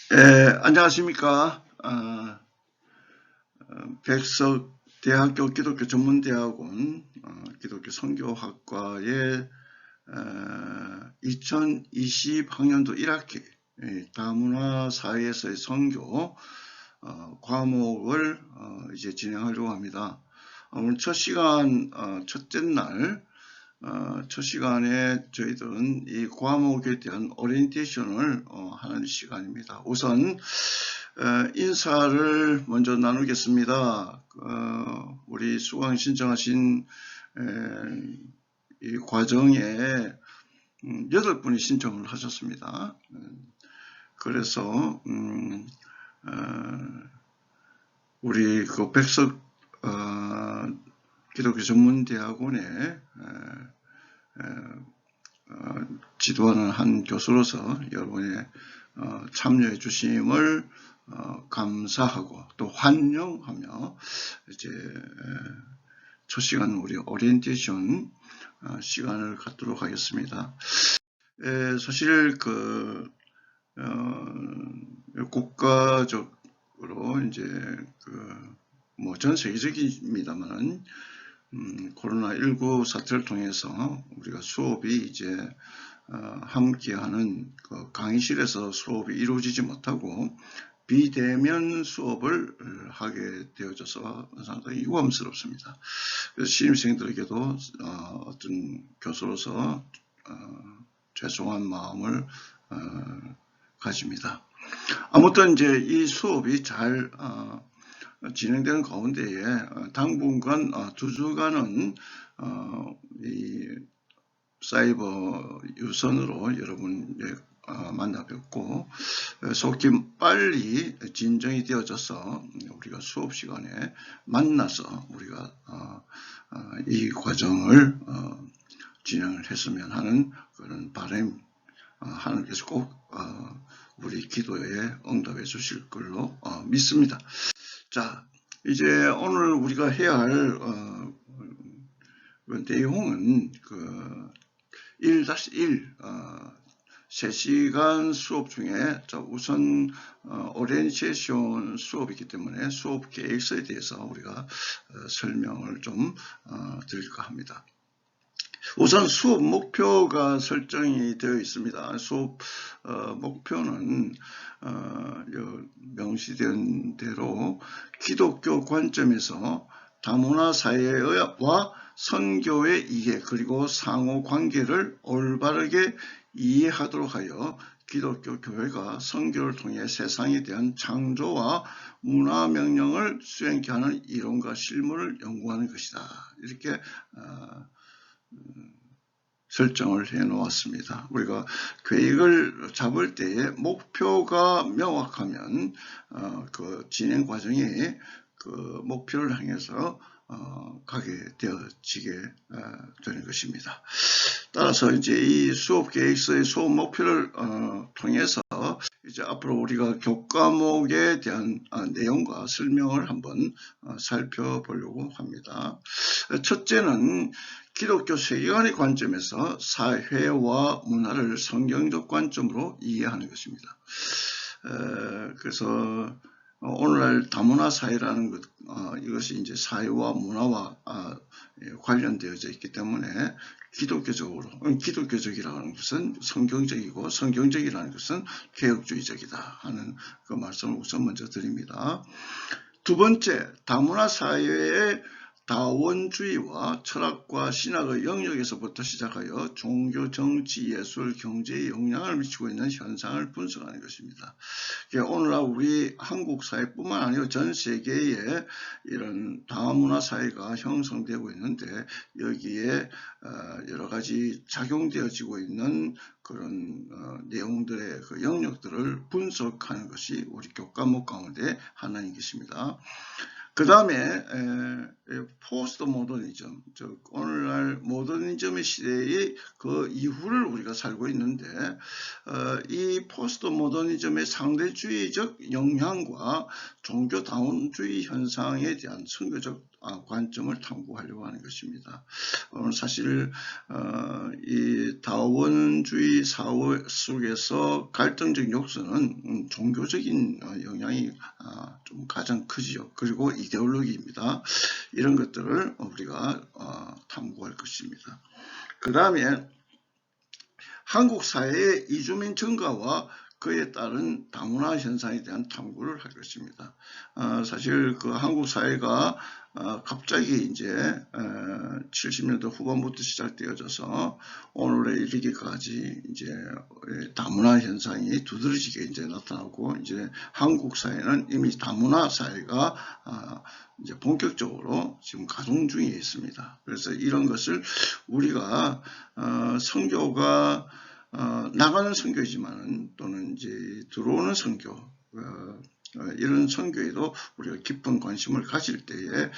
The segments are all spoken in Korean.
안녕하십니까. 백석대학교 기독교 전문대학원 기독교 선교학과의 2020학년도 1학기 다문화 사회에서의 선교 과목을 이제 진행하려고 합니다. 오늘 첫 시간, 첫째 날 첫 시간에 저희들은 이 과목에 대한 오리엔테이션을 하는 시간입니다. 우선 인사를 먼저 나누겠습니다. 우리 수강 신청하신 이 과정에 8분이 신청을 하셨습니다. 그래서 우리 그 백석 기독교 전문대학원에 지도하는 한 교수로서 여러분의 참여해 주심을 감사하고 또 환영하며 이제 첫 시간 우리 오리엔테이션 시간을 갖도록 하겠습니다. 사실 국가적으로 이제 전 세계적입니다만 코로나19 사태를 통해서 우리가 수업이 이제 함께하는 강의실에서 수업이 이루어지지 못하고 비대면 수업을 하게 되어져서 상당히 유감스럽습니다. 그래서 신입생들에게도 어떤 교수로서 죄송한 마음을 가집니다. 아무튼 이제 이 수업이 잘 진행되는 가운데에 당분간 2주간은 이 사이버 유선으로 여러분 만나 뵙고 속히 빨리 진정이 되어져서 우리가 수업 시간에 만나서 우리가 이 과정을 진행을 했으면 하는 그런 바람 하나님께서 꼭 우리 기도에 응답해 주실 걸로 믿습니다. 자, 이제 오늘 우리가 해야 할 내용은 1-1 3시간 수업 중에 우선 오리엔테이션 수업이기 때문에 수업 계획서에 대해서 우리가 설명을 좀 드릴까 합니다. 우선 수업 목표가 설정이 되어 있습니다. 수업 목표는 명시된 대로 기독교 관점에서 다문화 사회와 선교의 이해 그리고 상호 관계를 올바르게 이해하도록 하여 기독교 교회가 선교를 통해 세상에 대한 창조와 문화 명령을 수행케 하는 이론과 실물을 연구하는 것이다. 이렇게 설정을 해 놓았습니다. 우리가 계획을 잡을 때에 목표가 명확하면 그 진행 과정이 그 목표를 향해서 가게 되어지게 되는 것입니다. 따라서 이제 이 수업 계획서의 수업 목표를 통해서 이제 앞으로 우리가 교과목에 대한 내용과 설명을 한번 살펴보려고 합니다. 첫째는 기독교 세계관의 관점에서 사회와 문화를 성경적 관점으로 이해하는 것입니다. 그래서 오늘날 다문화 사회라는 것, 이것이 이제 사회와 문화와 관련되어져 있기 때문에 기독교적이라는 것은 성경적이고 성경적이라는 것은 개혁주의적이다 하는 그 말씀을 우선 먼저 드립니다. 두 번째, 다문화 사회의 다원주의와 철학과 신학의 영역에서부터 시작하여 종교, 정치, 예술, 경제에 영향을 미치고 있는 현상을 분석하는 것입니다. 오늘날 우리 한국 사회뿐만 아니라 전 세계에 이런 다문화 사회가 형성되고 있는데 여기에 여러 가지 작용되어지고 있는 그런 내용들의 그 영역들을 분석하는 것이 우리 교과목 가운데 하나인 것입니다. 그 다음에 포스트 모더니즘, 즉 오늘날 모더니즘의 시대의 그 이후를 우리가 살고 있는데 이 포스트 모더니즘의 상대주의적 영향과 종교 다원주의 현상에 대한 선교적 관점을 탐구하려고 하는 것입니다. 사실 이 다원주의 사회 속에서 갈등적 요소는 종교적인 영향이 좀 가장 크지요. 그리고 이데올로기입니다. 이런 것들을 우리가 탐구할 것입니다. 그 다음에 한국 사회의 이주민 증가와 그에 따른 다문화 현상에 대한 탐구를 할 것입니다. 사실 그 한국 사회가 갑자기 이제 70년대 후반부터 시작되어져서 오늘에 이르기까지 이제 다문화 현상이 두드러지게 이제 나타나고, 이제 한국 사회는 이미 다문화 사회가 이제 본격적으로 지금 가동 중에 있습니다. 그래서 이런 것을 우리가 선교가 나가는 선교이지만 또는 이제 들어오는 선교, 이런 선교에도 우리가 깊은 관심을 가질 때에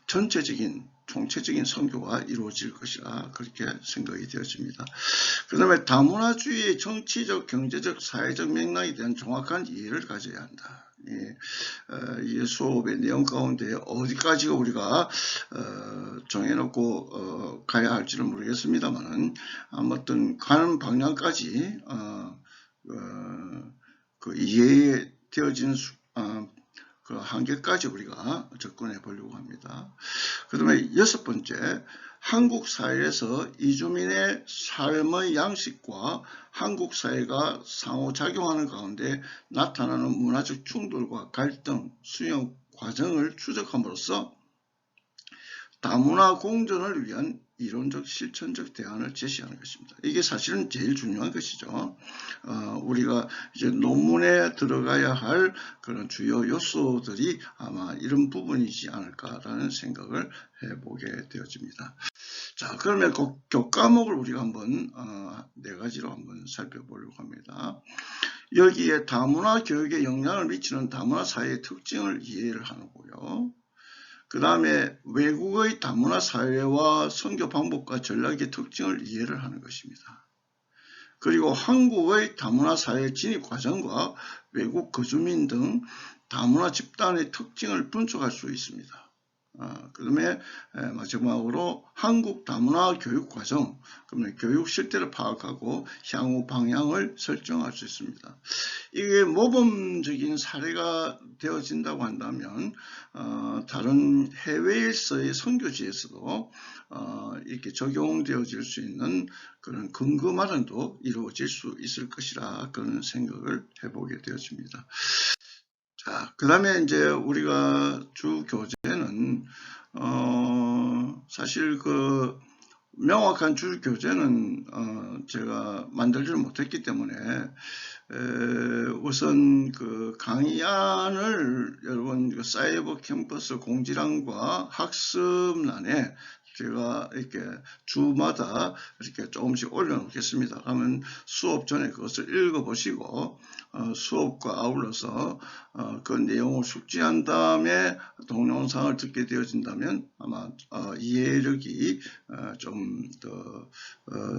전체적인 총체적인 선교가 이루어질 것이라 그렇게 생각이 되어집니다. 그 다음에 다문화주의의 정치적, 경제적, 사회적 맥락에 대한 정확한 이해를 가져야 한다. 이 수업의 내용 가운데 어디까지가 우리가 정해놓고 가야 할지는 모르겠습니다만은 아무튼 가는 방향까지 그 이해되어진 그 한계까지 우리가 접근해 보려고 합니다. 그 다음에 6번째, 한국 사회에서 이주민의 삶의 양식과 한국 사회가 상호작용하는 가운데 나타나는 문화적 충돌과 갈등, 수용 과정을 추적함으로써 다문화 공존을 위한 이론적 실천적 대안을 제시하는 것입니다. 이게 사실은 제일 중요한 것이죠. 우리가 이제 논문에 들어가야 할 그런 주요 요소들이 아마 이런 부분이지 않을까라는 생각을 해보게 되어집니다. 자, 그러면 그 교과목을 우리가 한번 4가지로 한번 살펴보려고 합니다. 여기에 다문화 교육에 영향을 미치는 다문화 사회의 특징을 이해를 하고요. 그 다음에 외국의 다문화 사회와 선교 방법과 전략의 특징을 이해를 하는 것입니다. 그리고 한국의 다문화 사회 진입 과정과 외국 거주민 등 다문화 집단의 특징을 분석할 수 있습니다. 그 다음에 마지막으로 한국 다문화 교육 과정, 그러면 교육 실태를 파악하고 향후 방향을 설정할 수 있습니다. 이게 모범적인 사례가 되어진다고 한다면 다른 해외에서의 선교지에서도 이렇게 적용되어질 수 있는 그런 근거 마련도 이루어질 수 있을 것이라 그런 생각을 해보게 되어집니다. 자, 그 다음에 이제 우리가 주 교재는 사실 그 명확한 주 교재는 제가 만들지를 못했기 때문에 우선 그 강의안을 여러분 사이버 캠퍼스 공지란과 학습란에 제가 이렇게 주마다 이렇게 조금씩 올려놓겠습니다. 그러면 수업 전에 그것을 읽어보시고 수업과 아울러서 그 내용을 숙지한 다음에 동영상을 듣게 되어진다면 아마 이해력이 좀 더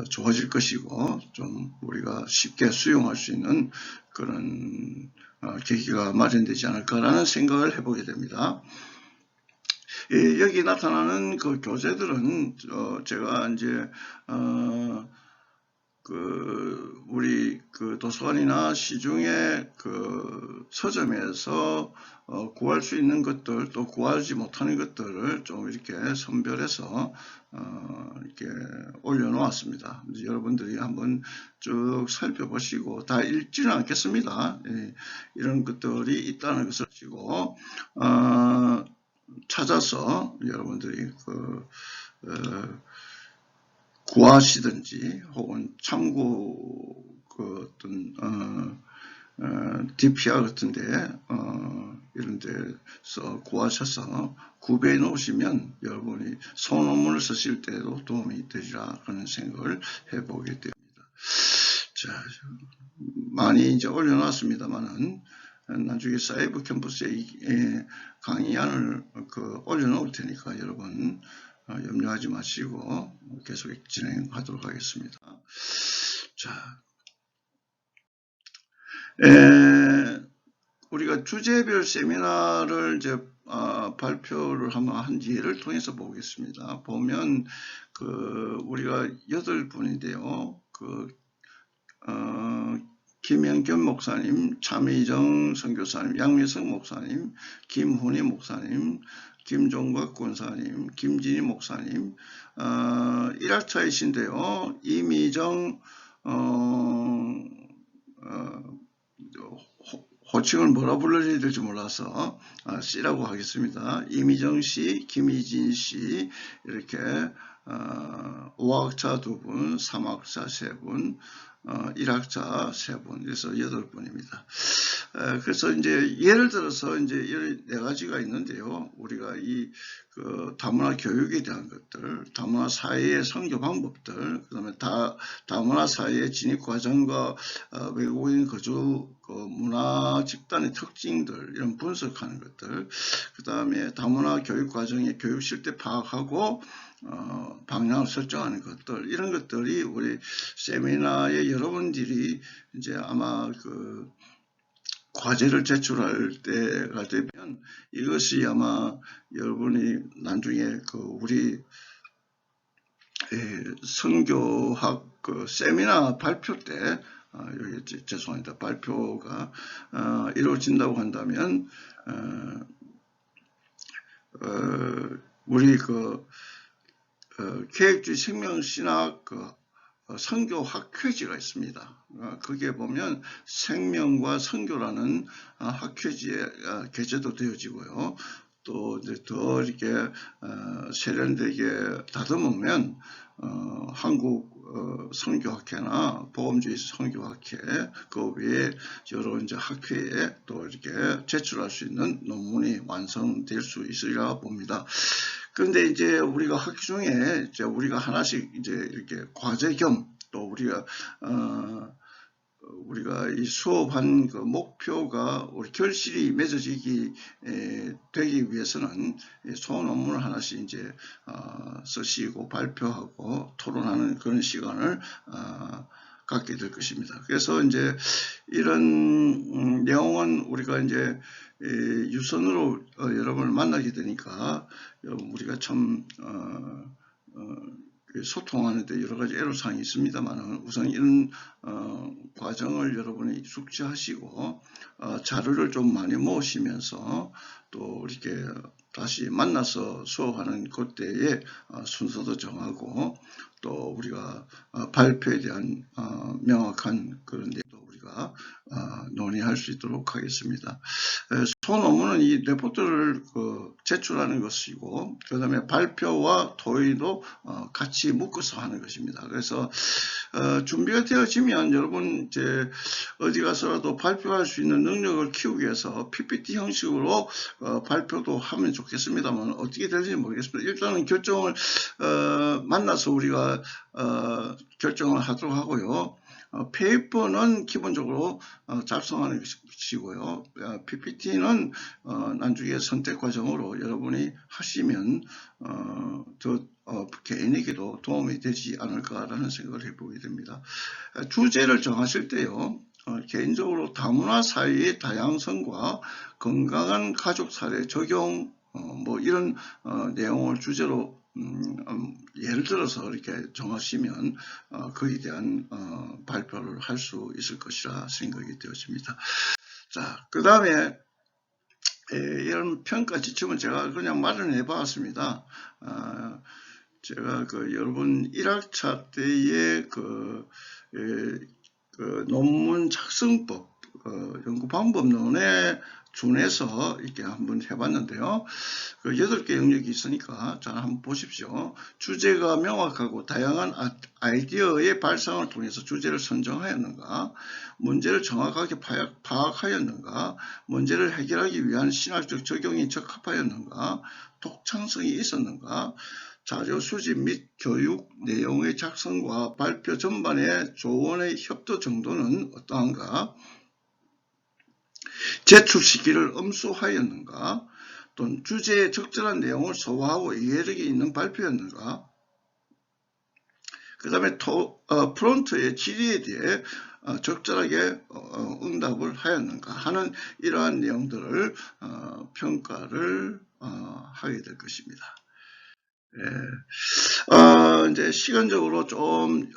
좋아질 것이고 좀 우리가 쉽게 수용할 수 있는 그런 계기가 마련되지 않을까라는 생각을 해보게 됩니다. 여기 나타나는 그 교재들은 제가 이제 우리 그 도서관이나 시중에 그 서점에서 구할 수 있는 것들, 또 구하지 못하는 것들을 좀 이렇게 선별해서 이렇게 올려놓았습니다. 여러분들이 한번 쭉 살펴보시고, 다 읽지는 않겠습니다. 이런 것들이 있다는 것을 아시고 찾아서 여러분들이 구하시든지 혹은 참고 그 어떤 DPR 같은데 이런 데서 구하셔서 구비해 놓으시면 여러분이 소논문을 쓰실 때도 도움이 되리라 그런 생각을 해보게 됩니다. 자, 많이 이제 올려놨습니다만은 나중에 사이버 캠퍼스에 강의안을 올려놓을 테니까 여러분 염려하지 마시고 계속 진행하도록 하겠습니다. 자, 우리가 주제별 세미나를 이제 발표를 한 예를 통해서 보겠습니다. 보면 우리가 8분인데요. 김영겸 목사님, 차미정 선교사님, 양미성 목사님, 김훈희 목사님, 김종각 권사님, 김진희 목사님, 1학차이신데요. 이미정, 호칭을 뭐라 불러야 될지 몰라서 C라고 하겠습니다. 이미정 씨, 김희진 씨, 이렇게 5학차 2분, 3학차 3분, 1학차 3분, 그래서 8분입니다. 그래서 이제 예를 들어서 이제 14가지가 있는데요. 우리가 다문화 교육에 대한 것들, 다문화 사회의 선교 방법들, 그 다음에 다문화 사회의 진입 과정과 외국인 거주 문화 집단의 특징들, 이런 분석하는 것들, 그 다음에 다문화 교육 과정의 교육 실태 파악하고 방향을 설정하는 것들, 이런 것들이 우리 세미나에 여러분들이 이제 아마 과제를 제출할 때가 되면 이것이 아마 여러분이 나중에 우리 선교학 세미나 발표 때 여기 죄송합니다. 발표가 이루어진다고 한다면 우리 계획주의 생명신학 선교학회지가 있습니다. 거기에 보면 생명과 선교라는 학회지에 게재도 되어지고요. 또 이제 더 이렇게 세련되게 다듬으면 한국 선교학회나 보험주의 선교학회 그 외에 여러 이제 학회에 또 이렇게 제출할 수 있는 논문이 완성될 수 있으리라 봅니다. 그런데 이제 우리가 학기 중에 이제 우리가 하나씩 이제 이렇게 과제 겸 또 우리가 이 수업한 목표가 우리 결실이 맺어지기 되기 위해서는 소논문을 하나씩 이제 쓰시고 발표하고 토론하는 그런 시간을 갖게 될 것입니다. 그래서 이제 이런 내용은 우리가 이제 유선으로 여러분을 만나게 되니까 우리가 참 소통하는데 여러 가지 애로사항이 있습니다만 우선 이런 과정을 여러분이 숙지하시고 자료를 좀 많이 모으시면서 또 이렇게 다시 만나서 수업하는 그때에 순서도 정하고 또 우리가 발표에 대한 명확한 그런 내용도 우리가 논의할 수 있도록 하겠습니다. 소논문은 이 레포트를 제출하는 것이고 그 다음에 발표와 토의도 같이 묶어서 하는 것입니다. 그래서 준비가 되어지면 여러분 이제 어디 가서라도 발표할 수 있는 능력을 키우기 위해서 PPT 형식으로 발표도 하면 좋겠습니다만 어떻게 될지 모르겠습니다. 일단은 결정을 만나서 우리가 결정을 하도록 하고요. 페이퍼는 기본적으로 작성하는 것이고요. PPT는 나중에 선택 과정으로 여러분이 하시면 개인에게도 도움이 되지 않을까라는 생각을 해보게 됩니다. 주제를 정하실 때요. 개인적으로 다문화 사회의 다양성과 건강한 가족 사례 적용 이런 내용을 주제로 예를 들어서 이렇게 정하시면 거기에 대한 발표를 할 수 있을 것이라 생각이 되어집니다. 자, 그 다음에 이런 평가 지침은 제가 그냥 마련해 봤습니다. 제가 여러분 1학차 때의 논문 작성법 연구 방법론에 준해서 이렇게 한번 해봤는데요. 8개 영역이 있으니까 잘 한번 보십시오. 주제가 명확하고 다양한 아이디어의 발상을 통해서 주제를 선정하였는가, 문제를 정확하게 파악하였는가, 문제를 해결하기 위한 신학적 적용이 적합하였는가, 독창성이 있었는가, 자료 수집 및 교육 내용의 작성과 발표 전반의 조언의 협도 정도는 어떠한가, 제출 시기를 엄수하였는가, 또는 주제에 적절한 내용을 소화하고 이해력이 있는 발표였는가, 그 다음에 프론트의 질의에 대해 적절하게 응답을 하였는가 하는 이러한 내용들을 평가를 하게 될 것입니다. 이제 시간적으로 좀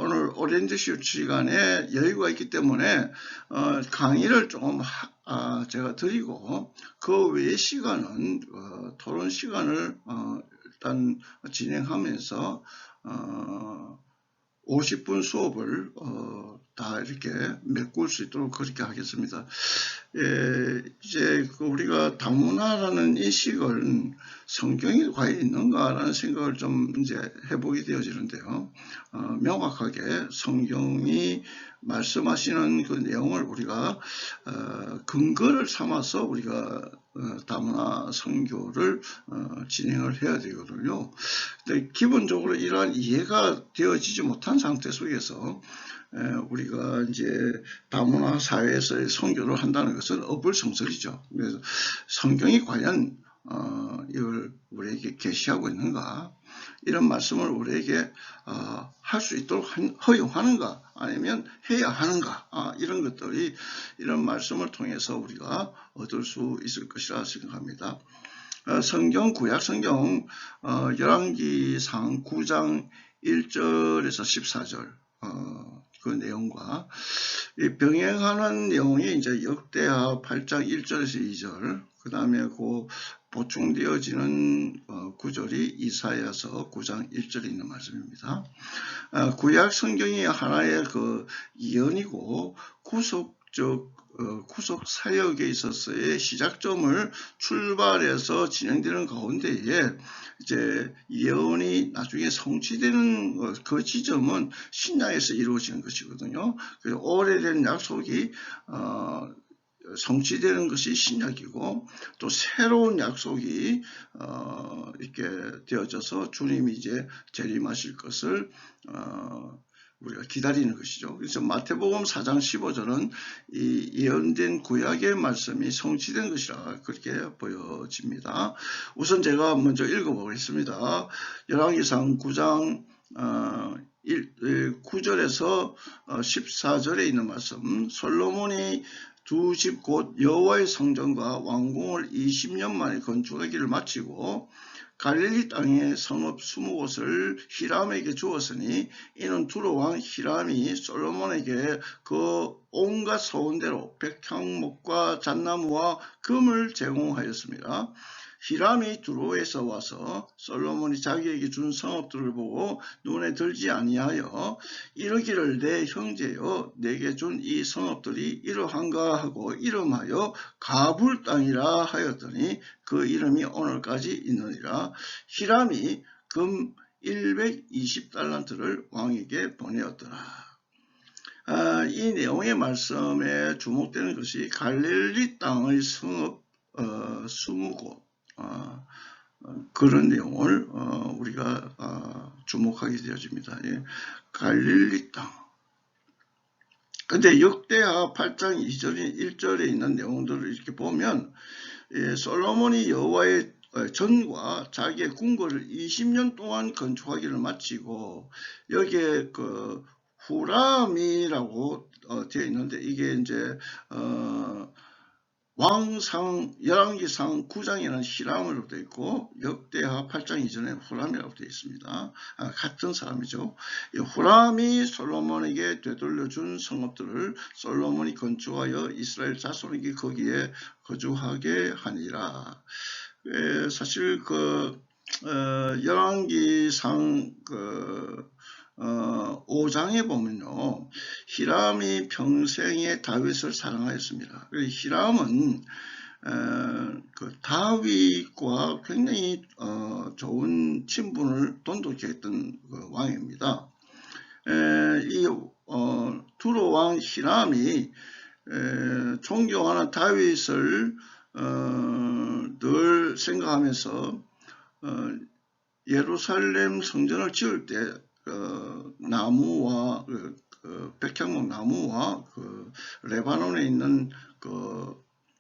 오늘 오리엔테이션 시간에 여유가 있기 때문에 강의를 조금 제가 드리고 그 외의 시간은 토론 시간을 일단 진행하면서 50분 수업을 다 이렇게 메꿀 수 있도록 그렇게 하겠습니다. 이제 우리가 다문화라는 인식을 성경이 과연 있는가라는 생각을 좀 이제 해보게 되어지는데요. 명확하게 성경이 말씀하시는 그 내용을 우리가 근거를 삼아서 우리가 다문화 선교를 진행을 해야 되거든요. 근데 기본적으로 이러한 이해가 되어지지 못한 상태 속에서 우리가 이제 다문화 사회에서의 선교를 한다는 것은 어불성설이죠. 그래서 성경이 과연 이걸 우리에게 계시하고 있는가, 이런 말씀을 우리에게 할 수 있도록 허용하는가, 아니면 해야 하는가, 이런 것들이 이런 말씀을 통해서 우리가 얻을 수 있을 것이라 생각합니다. 성경, 구약 성경 열왕기상 9장 1절에서 14절 그 내용과 병행하는 내용이 이제 역대하 8장 1절에서 2절, 그 다음에 그 보충되어지는 구절이 이사야서 9장 1절에 있는 말씀입니다. 구약 성경이 하나의 그 예언이고 구속 사역에 있어서의 시작점을 출발해서 진행되는 가운데에 이제 예언이 나중에 성취되는 그 지점은 신약에서 이루어지는 것이거든요. 그래서 오래된 약속이 성취되는 것이 신약이고, 또 새로운 약속이 이렇게 되어져서 주님이 이제 재림하실 것을 우리가 기다리는 것이죠. 그래서 마태복음 4장 15절은 이 예언된 구약의 말씀이 성취된 것이라 그렇게 보여집니다. 우선 제가 먼저 읽어보겠습니다. 열왕기상 9장 9절에서 14절에 있는 말씀. 솔로몬이 두 집 곧 여호와의 성전과 왕궁을 20년 만에 건축하기를 마치고 갈릴리 땅의 성읍 20곳을 히람에게 주었으니 이는 두로 왕 히람이 솔로몬에게 그 온갖 소원대로 백향목과 잣나무와 금을 제공하였습니다. 히람이 두로에서 와서 솔로몬이 자기에게 준 성읍들을 보고 눈에 들지 아니하여 이르기를 내 형제여 내게 준 이 성읍들이 이러한가 하고 이름하여 가불 땅이라 하였더니 그 이름이 오늘까지 있느니라. 히람이 금 120달란트를 왕에게 보내었더라. 이 내용의 말씀에 주목되는 것이 갈릴리 땅의 성읍 20곳 그런 내용을 우리가 주목하게 되어집니다. 예, 갈릴리 땅. 근데 역대하 8장 2절 1절에 있는 내용들을 이렇게 보면 솔로몬이 여호와의 전과 자기의 궁궐을 20년 동안 건축하기를 마치고, 여기에 그 후람이라고 되어 있는데 이게 이제 왕상 열왕기상 9장에는 히람으로 되어 있고 역대하 8장 이전에 후람이라고 되어 있습니다. 같은 사람이죠. 후람이 솔로몬에게 되돌려준 성읍들을 솔로몬이 건축하여 이스라엘 자손에게 거기에 거주하게 하니라. 사실 그 열왕기상 5장에 보면요, 히람이 평생에 다윗을 사랑하였습니다. 히람은 그 다윗과 굉장히 좋은 친분을 돈독히 했던 그 왕입니다. 이 두로 왕 히람이 존경하는 다윗을 늘 생각하면서 예루살렘 성전을 지을 때 나무와 백향목 나무와 레바논에 있는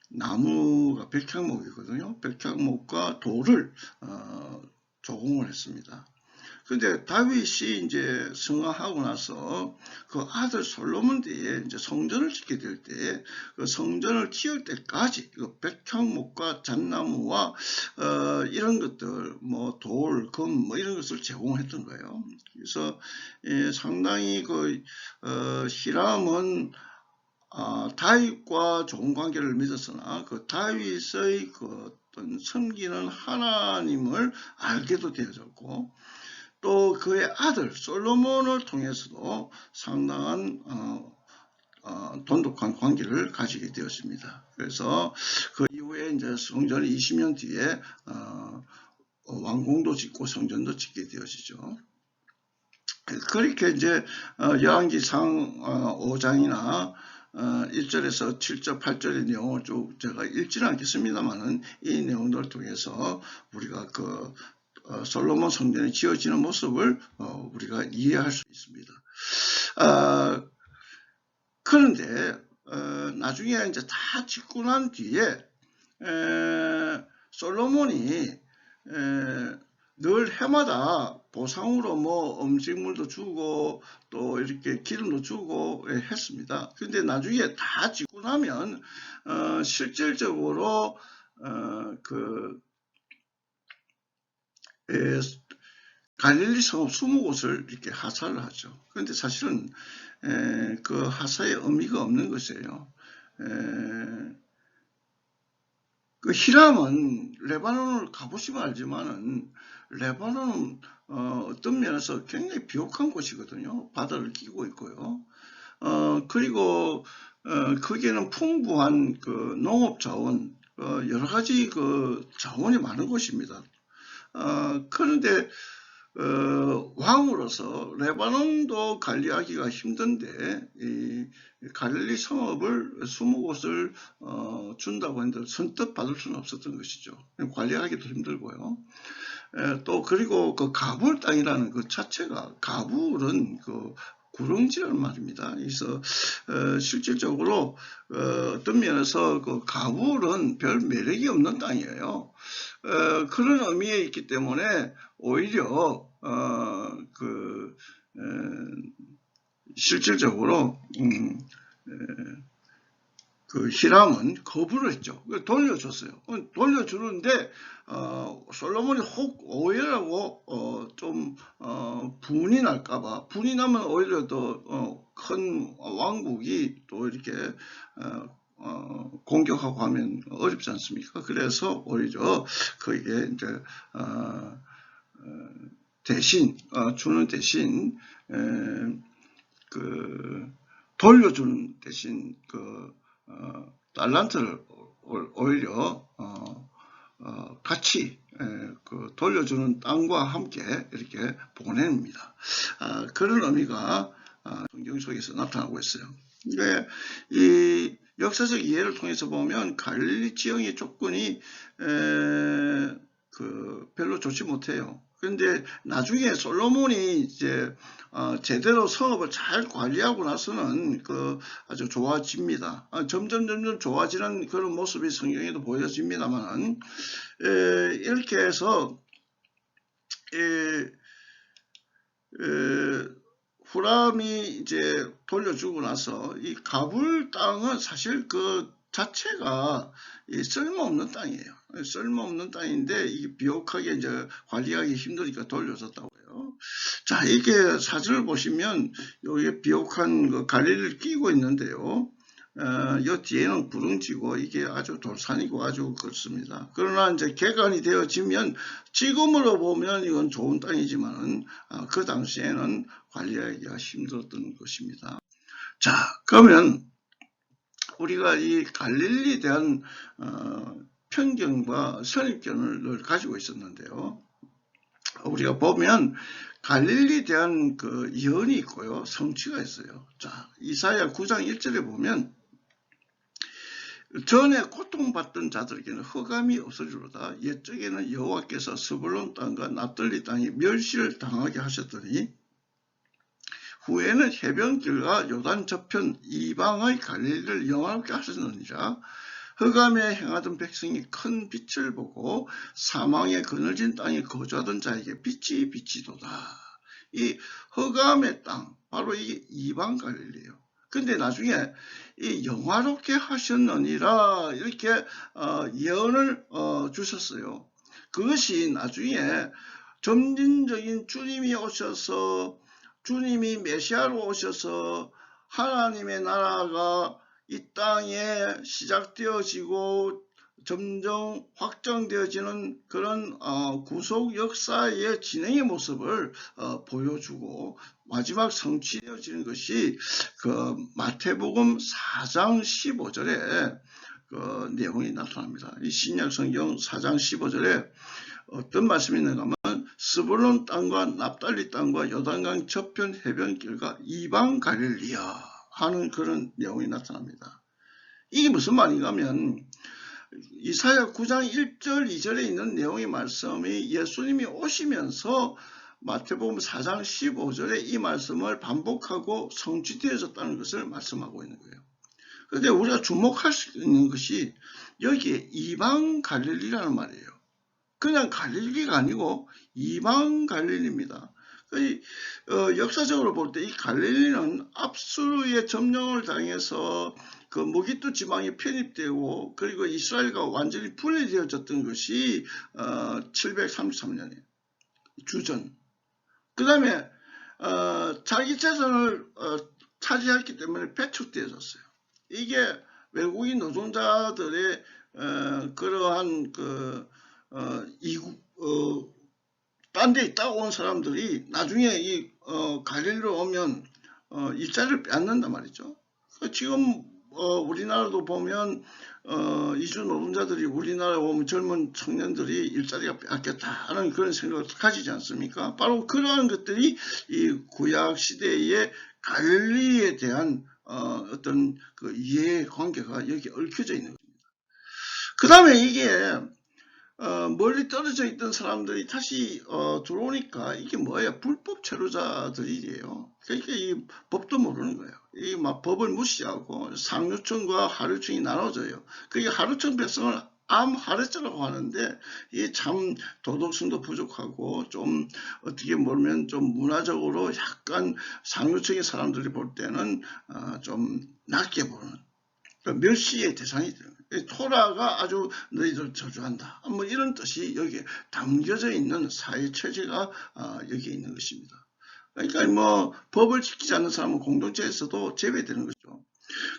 나무가 백향목이거든요. 백향목과 돌을 조공을 했습니다. 근데 다윗이 이제 승화하고 나서 그 아들 솔로몬 뒤에 이제 성전을 짓게 될 때 그 성전을 지을 때까지 그 백향목과 잣나무와 이런 것들 뭐 돌, 금 뭐 이런 것을 제공했던 거예요. 그래서 상당히 그 히람은 다윗과 좋은 관계를 맺었으나 그 다윗의 그 어떤 섬기는 하나님을 알게도 되어졌고 또 그의 아들 솔로몬을 통해서도 상당한 돈독한 관계를 가지게 되었습니다. 그래서 그 이후에 이제 성전 20년 뒤에 왕궁도 짓고 성전도 짓게 되어지죠. 그렇게 이제 열왕기상 5장이나 1절에서 7절, 8절의 내용을 쭉 제가 읽지는 않겠습니다만은 이 내용들을 통해서 우리가 그 솔로몬 성전이 지어지는 모습을 우리가 이해할 수 있습니다. 그런데 나중에 이제 다 짓고 난 뒤에 솔로몬이 늘 해마다 보상으로 뭐 음식물도 주고 또 이렇게 기름도 주고 했습니다. 근데 나중에 다 짓고 나면 실질적으로 갈릴리 성읍 20곳을 이렇게 하사를 하죠. 그런데 사실은 그 하사의 의미가 없는 것이에요. 그 히람은 레바논을 가보시면 알지만은 레바논은 어떤 면에서 굉장히 비옥한 곳이거든요. 바다를 끼고 있고요. 그리고 거기에는 풍부한 그 농업 자원, 여러 가지 그 자원이 많은 곳입니다. 그런데 왕으로서 레바논도 관리하기가 힘든데 이 갈릴리 성읍을 20곳을 준다고 했는데 선뜻 받을 수는 없었던 것이죠. 관리하기도 힘들고요. 또 그리고 그 가불 땅이라는 그 자체가 가불은 그 구릉지라는 말입니다. 그래서 실질적으로 어떤 면에서 그 가불은 별 매력이 없는 땅이에요. 그런 의미에 있기 때문에 오히려 실질적으로 그 히람은 거부를 했죠. 돌려줬어요. 돌려주는데 솔로몬이 혹 오해라고 좀 분이 날까봐, 분이 나면 오히려 더 큰 왕국이 또 이렇게 공격하고 하면 어렵지 않습니까? 그래서 오히려 거기에 이제 대신 주는 대신 그 돌려주는 대신 그 달란트를 오히려 같이 그 돌려주는 땅과 함께 이렇게 보냅니다. 그런 의미가 성경 속에서 나타나고 있어요. 이 역사적 이해를 통해서 보면 갈릴리 지형의 조건이 별로 좋지 못해요. 그런데 나중에 솔로몬이 이제 제대로 성읍을 잘 관리하고 나서는 아주 좋아집니다. 점점 좋아지는 그런 모습이 성경에도 보여집니다만 이렇게 해서 후람이 이제 돌려주고 나서 이 가불 땅은 사실 그 자체가 쓸모없는 땅이에요. 쓸모없는 땅인데 이게 비옥하게 이제 관리하기 힘드니까 돌려줬다고요. 자, 이게 사진을 보시면 여기 비옥한 그 갈릴리를 끼고 있는데요. 이 뒤에는 구릉지고 이게 아주 돌산이고 아주 그렇습니다. 그러나 이제 개간이 되어지면 지금으로 보면 이건 좋은 땅이지만은 그 당시에는 관리하기가 힘들었던 것입니다. 자, 그러면 우리가 이 갈릴리에 대한 편견과 선입견을 가지고 있었는데요. 우리가 보면 갈릴리에 대한 그 예언이 있고요. 성취가 있어요. 자, 이사야 9장 1절에 보면 전에 고통받던 자들에게는 흑암이 없어지로다. 옛적에는 여호와께서 스불론 땅과 납달리 땅에 멸시를 당하게 하셨더니 후에는 해변길과 요단 저편 이방의 갈릴리를 영화롭게 하셨느니라. 흑암에 행하던 백성이 큰 빛을 보고 사망의 그늘진 땅에 거주하던 자에게 빛이 비치도다. 이 흑암의 땅, 바로 이게 이방 갈릴리예요. 근데 나중에 이 영화롭게 하셨느니라 이렇게 예언을 주셨어요. 그것이 나중에 점진적인 주님이 오셔서, 주님이 메시아로 오셔서 하나님의 나라가 이 땅에 시작되어지고 점점 확정되어지는 그런 구속 역사의 진행의 모습을 보여주고 마지막 성취되어지는 것이 그 마태복음 4장 15절에 그 내용이 나타납니다. 이 신약 성경 4장 15절에 어떤 말씀이 있는가 하면 스불론 땅과 납달리 땅과 요단강 저편 해변길과 이방 갈릴리야 하는 그런 내용이 나타납니다. 이게 무슨 말인가 하면 이사야 9장 1절 2절에 있는 내용의 말씀이 예수님이 오시면서 마태복음 4장 15절에 이 말씀을 반복하고 성취되어졌다는 것을 말씀하고 있는 거예요. 그런데 우리가 주목할 수 있는 것이 여기에 이방 갈릴리라는 말이에요. 그냥 갈릴리가 아니고 이방 갈릴리입니다. 역사적으로 볼 때 이 갈릴리는 압수르의 점령을 당해서 그 무기뚜 지방이 편입되고 그리고 이스라엘과 완전히 분리되어졌던 것이 733년에 주전. 그 다음에 자기 재산을 차지했기 때문에 배척되어졌어요. 이게 외국인 노동자들의 그러한 딴 데 있다 온 사람들이 나중에 이 갈릴리로 오면 일자리를 빼앗는단 말이죠. 지금 우리나라도 보면 이주 노동자들이 우리나라에 오면 젊은 청년들이 일자리가 빼앗겼다 하는 그런 생각을 가지지 않습니까? 바로 그러한 것들이 이 구약 시대의 갈릴리에 대한 어떤 그 이해관계가 여기 얽혀져 있는 겁니다. 그 다음에 이게 멀리 떨어져 있던 사람들이 다시 들어오니까 이게 뭐예요? 불법 체류자들이에요. 그러니까 이 법도 모르는 거예요. 이 막 법을 무시하고 상류층과 하류층이 나눠져요. 그게 하류층 백성을 암하르자라고 하는데 이게 참 도덕성도 부족하고 좀 어떻게 보면 좀 문화적으로 약간 상류층의 사람들이 볼 때는 좀 낮게 보는 멸시의 대상이 되는 거예요. 토라가 아주 너희들 저주한다. 뭐 이런 뜻이 여기에 담겨져 있는 사회 체제가 여기에 있는 것입니다. 그러니까 뭐 법을 지키지 않는 사람은 공동체에서도 제외되는 거죠.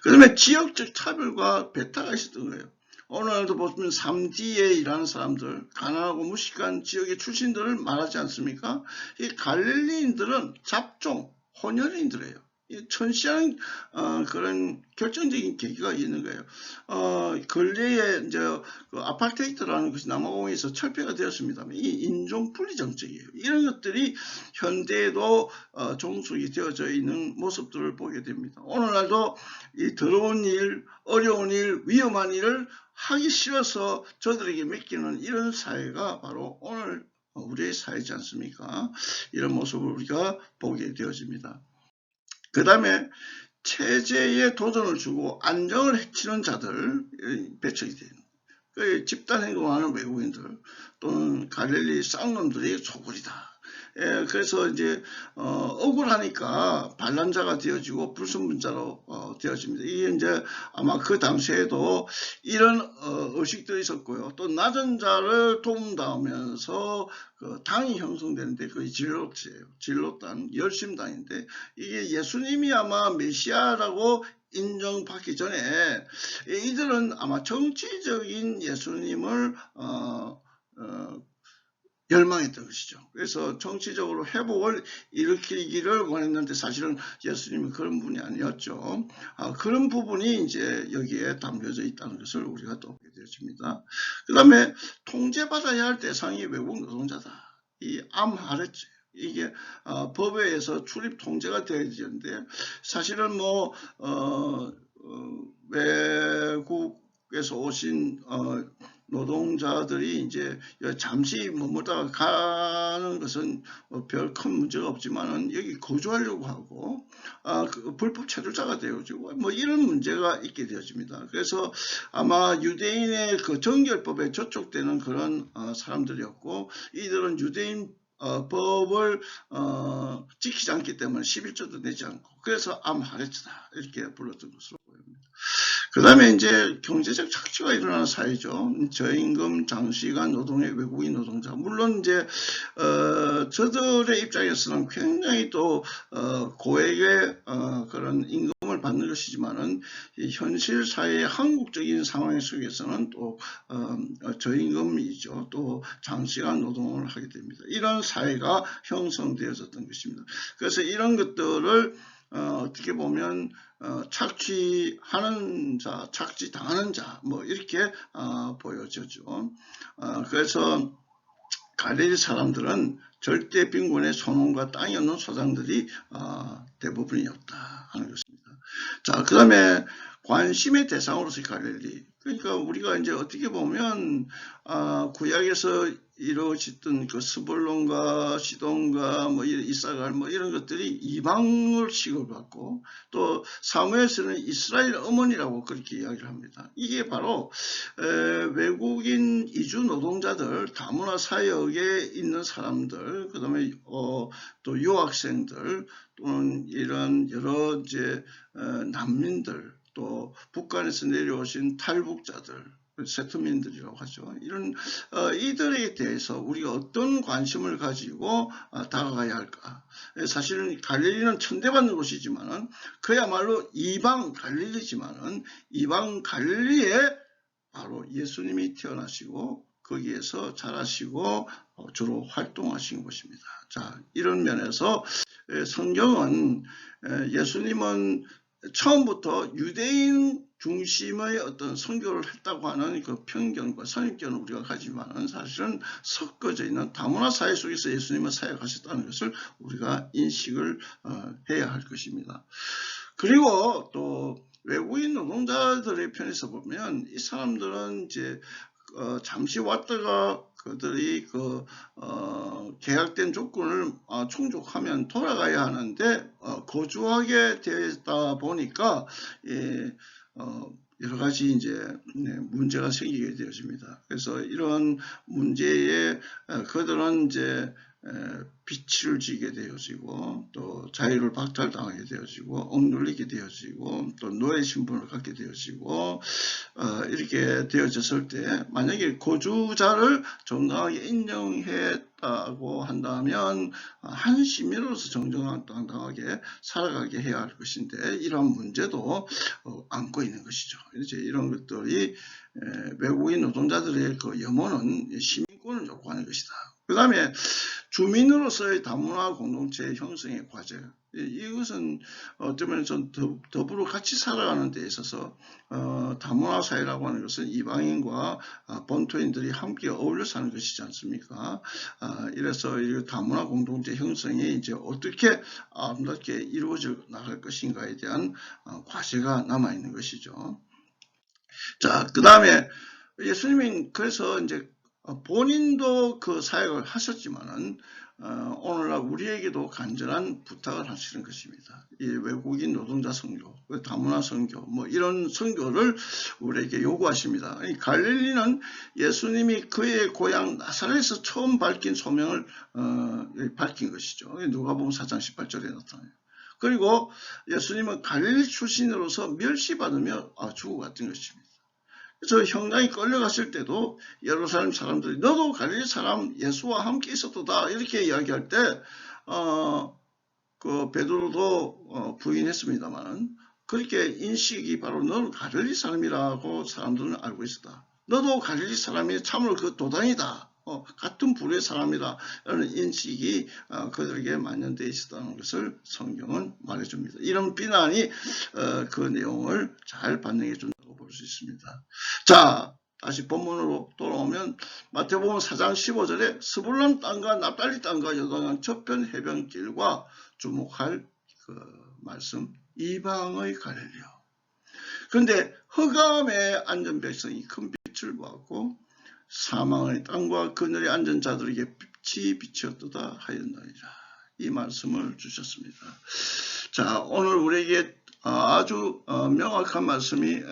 그 다음에 지역적 차별과 배타가 있었던 거예요. 오늘도 보면 3D에 일하는 사람들, 가난하고 무식한 지역의 출신들을 말하지 않습니까? 이 갈릴리인들은 잡종, 혼혈인들이에요. 천시하는 그런 결정적인 계기가 있는 거예요. 근래에 이제 그 아파르테이트라는 것이 남아공에서 철폐가 되었습니다. 이 인종 분리 정책이에요. 이런 것들이 현대에도 종속이 되어져 있는 모습들을 보게 됩니다. 오늘날도 이 더러운 일, 어려운 일, 위험한 일을 하기 싫어서 저들에게 맡기는 이런 사회가 바로 오늘 우리의 사회지 않습니까? 이런 모습을 우리가 보게 되어집니다. 그 다음에 체제에 도전을 주고 안정을 해치는 자들 배척이 돼요. 그 집단 행동하는 외국인들 또는 갈릴리 쌍놈들이 소굴이다. 그래서 이제 억울하니까 반란자가 되어지고 불순분자로 되어집니다. 이게 이제 아마 그 당시에도 이런 의식들이 있었고요. 또 낮은 자를 도움다하면서 그 당이 형성되는데 그게 진로체예요. 진로당, 열심당인데 이게 예수님이 아마 메시아라고 인정받기 전에 이들은 아마 정치적인 예수님을 열망했던 것이죠. 그래서 정치적으로 회복을 일으키기를 원했는데 사실은 예수님은 그런 분이 아니었죠. 그런 부분이 이제 여기에 담겨져 있다는 것을 우리가 또 보게 되어집니다. 그 다음에 통제받아야 할 대상이 외국 노동자다. 이 암하르츠. 이게 법에 의해서 출입 통제가 되어지는데 사실은 뭐 외국에서 오신 노동자들이 이제 잠시 머물다가 가는 것은 별 큰 문제가 없지만은 여기 거주하려고 하고 그 불법 체류자가 되어지고 뭐 이런 문제가 있게 되어집니다. 그래서 아마 유대인의 그 정결법에 저촉되는 그런 사람들이었고, 이들은 유대인 법을 지키지 않기 때문에 11조도 내지 않고, 그래서 암하레츠다 이렇게 불렀던 것으로 보입니다. 그 다음에 이제 경제적 착취가 일어나는 사회죠. 저임금, 장시간 노동의 외국인 노동자. 물론 이제 저들의 입장에서는 굉장히 또 고액의 그런 임금을 받는 것이지만은 현실 사회의 한국적인 상황 속에서는 또 저임금이죠. 또 장시간 노동을 하게 됩니다. 이런 사회가 형성되어졌던 것입니다. 그래서 이런 것들을 어떻게 보면 착취하는 자, 착취당하는 자, 뭐 이렇게 보여지죠. 그래서 갈릴리 사람들은 절대 빈곤의 소농과 땅이 없는 소장들이 대부분이었다 하는 것입니다. 자, 그 다음에 관심의 대상으로서의 갈릴리. 그러니까 우리가 이제 어떻게 보면 구약에서 이루어졌던 그 스불론과 시돈과 뭐 이사갈 뭐 이런 것들이 이방을 취급받고, 또 사무엘서는 이스라엘 어머니라고 그렇게 이야기를 합니다. 이게 바로 외국인 이주 노동자들, 다문화 사역에 있는 사람들, 그 다음에 또 유학생들, 또는 이런 여러 이제 난민들, 또 북한에서 내려오신 탈북자들, 세트민들이라고 하죠. 이런 이들에 대해서 우리가 어떤 관심을 가지고 다가가야 할까? 사실은 갈릴리는 천대받는 곳이지만은 그야말로 이방 갈릴리지만은 이방 갈릴리에 바로 예수님이 태어나시고 거기에서 자라시고 주로 활동하신 곳입니다. 자, 이런 면에서 성경은 예수님은 처음부터 유대인 중심의 어떤 선교를 했다고 하는 그 편견과 선입견을 우리가 가지만은 사실은 섞어져 있는 다문화 사회 속에서 예수님은 사역하셨다는 것을 우리가 인식을 해야 할 것입니다. 그리고 또 외국인 노동자들의 편에서 보면 이 사람들은 이제 잠시 왔다가 그들이 그 계약된 조건을 충족하면 돌아가야 하는데 거주하게 되다 보니까 여러 가지 이제 문제가 생기게 되어집니다. 그래서 이런 문제에 그들은 이제 빚을 지게 되어지고, 또 자유를 박탈당하게 되어지고, 억눌리게 되어지고, 또 노예 신분을 갖게 되어지고, 이렇게 되어졌을 때 만약에 거주자를 정당하게 인정했다고 한다면 한 시민으로서 정정당당하게 살아가게 해야 할 것인데, 이러한 문제도 안고 있는 것이죠. 이제 이런 것들이 외국인 노동자들의 그 염원은 시민권을 요구하는 것이다. 그 다음에 주민으로서의 다문화 공동체의 형성의 과제, 이것은 어쩌면 좀 더불어 같이 살아가는 데 있어서 다문화 사회라고 하는 것은 이방인과 본토인들이 함께 어울려 사는 것이지 않습니까? 이래서 이 다문화 공동체 형성이 이제 어떻게 아름답게 이루어져 나갈 것인가에 대한 과제가 남아 있는 것이죠. 자, 그 다음에 예수님이 그래서 이제 본인도 그 사역을 하셨지만은 오늘날 우리에게도 간절한 부탁을 하시는 것입니다. 이 외국인 노동자 선교, 다문화 선교, 뭐 이런 선교를 우리에게 요구하십니다. 갈릴리는 예수님이 그의 고향 나사렛에서 처음 밝힌 소명을 밝힌 것이죠. 누가복음 4장 18절에 나타나요. 그리고 예수님은 갈릴리 출신으로서 멸시받으며 죽어갔던 것입니다. 그래서 형장이 끌려갔을 때도 예루살렘 사람들이 너도 갈릴리 사람 예수와 함께 있었도다 이렇게 이야기할 때 그 베드로도 부인했습니다만, 그렇게 인식이 바로 너는 갈릴리 사람이라고 사람들은 알고 있었다. 너도 갈릴리 사람이 참으로 그 도단이다. 같은 부류의 사람이다. 라는 인식이 그들에게 만연되어 있었다는 것을 성경은 말해줍니다. 이런 비난이 그 내용을 잘 반영해 준다고 볼 수 있습니다. 자, 다시 본문으로 돌아오면 마태복음 4장 15절에 스불론 땅과 납달리 땅과 요단강 저편 해변길과 주목할 그 말씀, 이방의 갈릴리요. 그런데 흑암의 앉은 백성이 큰 빛을 보았고 사망의 땅과 그늘에 앉은 자들에게 빛이 비치었도다 하였나이다. 이 말씀을 주셨습니다. 자, 오늘 우리에게 아주 명확한 말씀이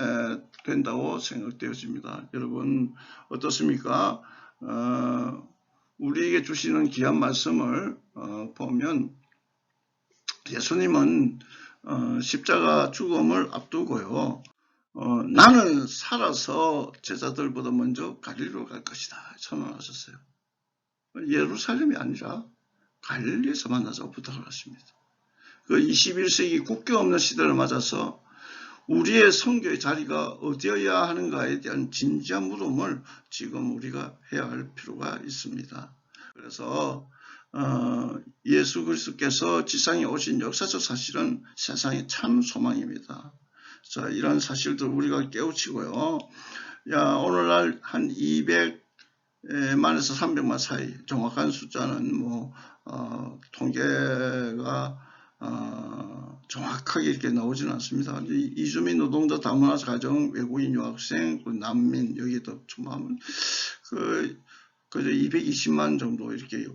된다고 생각되어집니다. 여러분 어떻습니까? 우리에게 주시는 귀한 말씀을 보면 예수님은 십자가 죽음을 앞두고요. 나는 살아서 제자들보다 먼저 갈릴리로 갈 것이다 선언하셨어요. 예루살렘이 아니라 갈릴리에서 만나자고 부탁을 하십니다. 그 21세기 국경 없는 시대를 맞아서 우리의 선교의 자리가 어디여야 하는가에 대한 진지한 물음을 지금 우리가 해야 할 필요가 있습니다. 그래서 예수 그리스도께서 지상에 오신 역사적 사실은 세상의 참 소망입니다. 자, 이런 사실들 우리가 깨우치고요. 오늘날 한 200만에서 300만 사이, 정확한 숫자는 통계가 정확하게 이렇게 나오지는 않습니다. 이주민 노동자 다문화 가정, 외국인 유학생, 난민 여기도 포함하면 그저 220만 정도 이렇게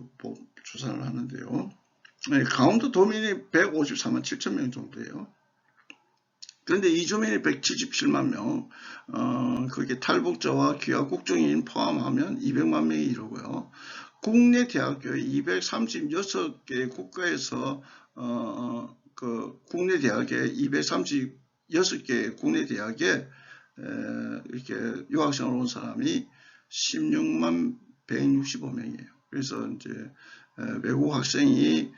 조사를 하는데요. 강원도 도민이 153만 7천 명 정도예요. 그런데 이주민이 177만 명, 그게 탈북자와 귀화 국적인 포함하면 200만 명이 이르고요. 국내 대학교에 236개 국가에서 그 국내 대학에 236개 국내 대학에 이렇게 유학생을 온 사람이 16만 165명이에요. 그래서 이제 외국 학생이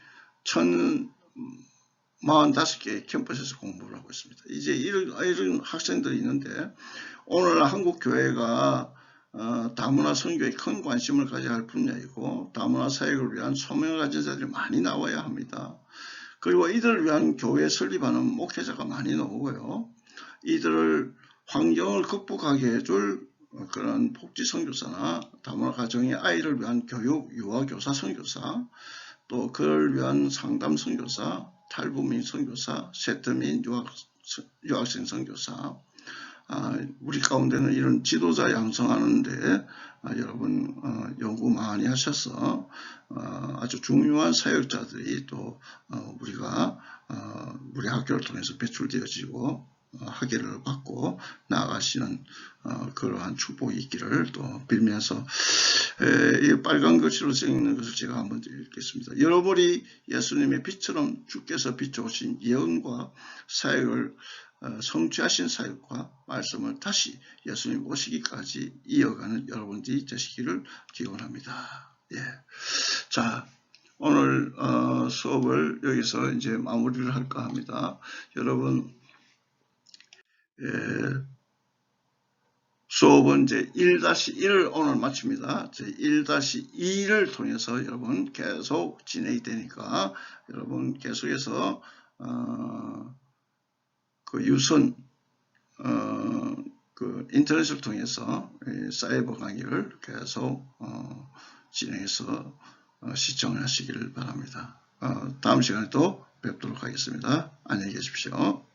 1045개 캠퍼스에서 공부를 하고 있습니다. 이제 이런 학생들이 있는데 오늘 한국 교회가 다문화 선교에 큰 관심을 가져야 할 분야이고 다문화 사역을 위한 소명을 가진 자들이 많이 나와야 합니다. 그리고 이들을 위한 교회 설립하는 목회자가 많이 나오고요. 이들을 환경을 극복하게 해줄 그런 복지 선교사나 다문화 가정의 아이를 위한 교육, 유아 교사 선교사, 또 그를 위한 상담 선교사, 탈북민 선교사, 세트민 유학생 선교사, 우리 가운데는 이런 지도자 양성하는데 여러분 연구 많이 하셔서 아주 중요한 사역자들이 또 우리가 우리 학교를 통해서 배출되어지고 학예를 받고 나아가시는 그러한 축복이 있기를 또 빌면서 이 빨간 글씨로 쓰여있는 것을 제가 한번 읽겠습니다. 여러분이 예수님의 빛처럼 주께서 비춰오신 예언과 사역을 성취하신 사역과 말씀을 다시 예수님 오시기까지 이어가는 여러분들이 되시기를 기원합니다. 예. 자, 오늘 수업을 여기서 이제 마무리를 할까 합니다. 여러분, 수업은 이제 1-1을 오늘 마칩니다. 1-2를 통해서 여러분 계속 진행이 되니까 여러분 계속해서 그 유선 그 인터넷을 통해서 사이버 강의를 계속 진행해서 시청하시기를 바랍니다. 다음 시간에 또 뵙도록 하겠습니다. 안녕히 계십시오.